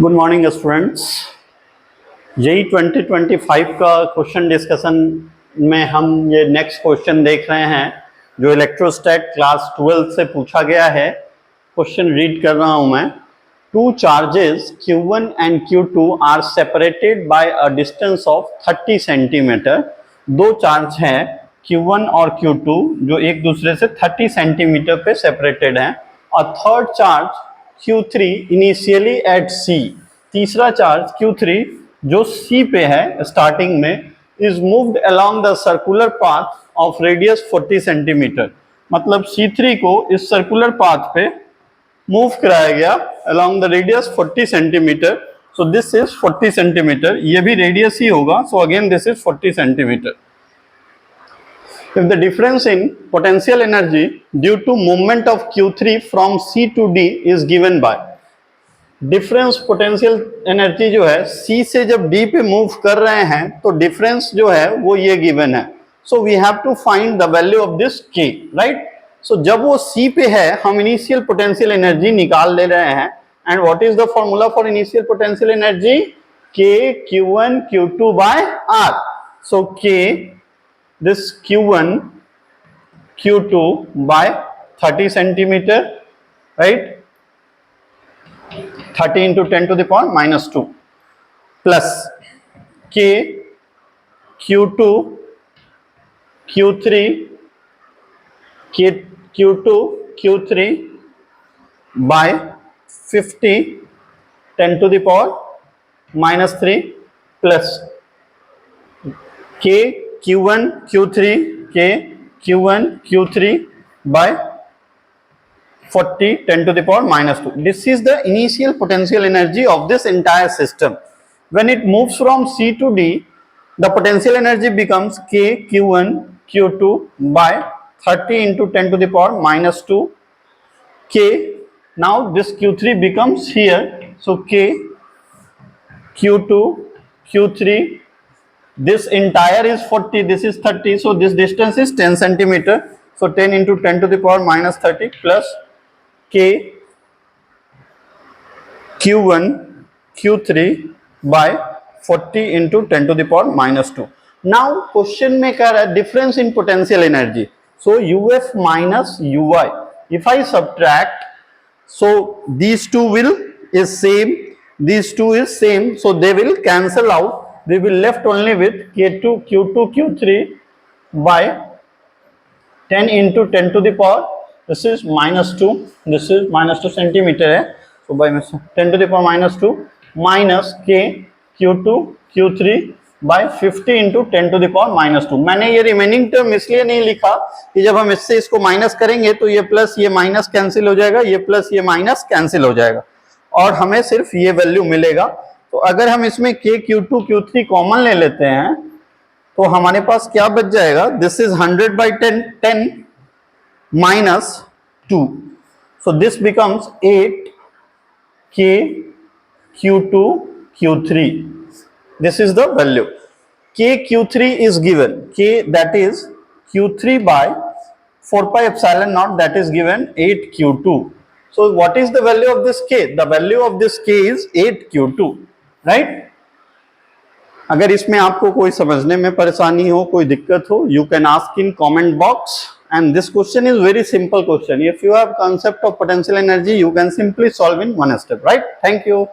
Good morning students. JEE 2025 का question discussion में हम ये नेक्स्ट क्वेश्चन देख रहे हैं जो इलेक्ट्रोस्टैट क्लास 12 से पूछा गया है। क्वेश्चन रीड कर रहा हूं मैं। Two charges Q1 and Q2 are separated by a distance of 30 centimetre. दो चार्ज हैं Q1 और Q2 जो एक दूसरे से 30 सेंटीमीटर पे सेपरेटेड हैं। और third charge Q3 initially at C, तीसरा चार्ज Q3 जो C पे है स्टार्टिंग में, is moved along the circular path of radius 40 centimetre. मतलब C3 को इस सर्कुलर पाथ पे मूव कराया गया along the radius 40 centimetre. So this is 40 centimetre, ये भी रेडियस ही होगा। So again this is 40 centimetre. If the difference in potential energy due to movement of Q3 from C to D is given by, difference potential energy जो है C से जब D पे move कर रहे हैं तो डिफरेंस जो है वो ये गिवन है। So we have to find the value of this K, right. So जब वो C पे है हम इनिशियल पोटेंशियल एनर्जी निकाल ले रहे हैं। And what is the formula for initial potential energy? K Q1 Q2 by R. So K this Q1 Q2 by 30 centimeter, right? 30 into 10 to the power minus 2 plus K Q2 Q3 K Q2 Q3 by 50 10 to the power minus 3 plus K Q1 Q3 K Q1 Q3 by 40 10 to the power minus 2. This is the initial potential energy of this entire system. When it moves from C to D, the potential energy becomes K Q1 Q2 by 30 into 10 to the power minus 2 K. Now this Q3 becomes here. So K Q2 Q3, this entire is 40, this is 30, so this distance is 10 centimeter. So 10 into 10 to the power minus 30 plus K Q1 Q3 by 40 into 10 to the power minus 2. Now question में कह रहा है difference in potential energy. So UF minus UY. If I subtract, so these two will is same, these two is same, so they will cancel out. We will left only with K2 Q2 Q3 by 10 into 10 to the power, this is minus 2, this is minus 2 centimeter है, so by 10 to the power minus 2 minus K Q2 Q3 by 50 into 10 to the power minus 2. मैंने ये remaining term इसलिए नहीं लिखा कि जब हम इससे इसको माइनस करेंगे तो ये प्लस ये माइनस कैंसिल हो जाएगा, ये प्लस ये माइनस कैंसिल हो जाएगा और हमें सिर्फ ये वैल्यू मिलेगा। तो अगर हम इसमें K Q2 Q3 कॉमन ले लेते हैं तो हमारे पास क्या बच जाएगा? This is 100 by 10 minus 2, so this becomes 8 K Q2 Q3. This is the value. K Q3 is given, K that is Q3 by 4 pi epsilon naught, that is given 8 Q2. So what is the value of this K? The value of this K is 8 Q2, right? अगर इसमें आपको कोई समझने में परेशानी हो, कोई दिक्कत हो, you can ask in comment box. And this question is very simple question. If you have concept of potential energy, you can simply solve in one step, right? Thank you.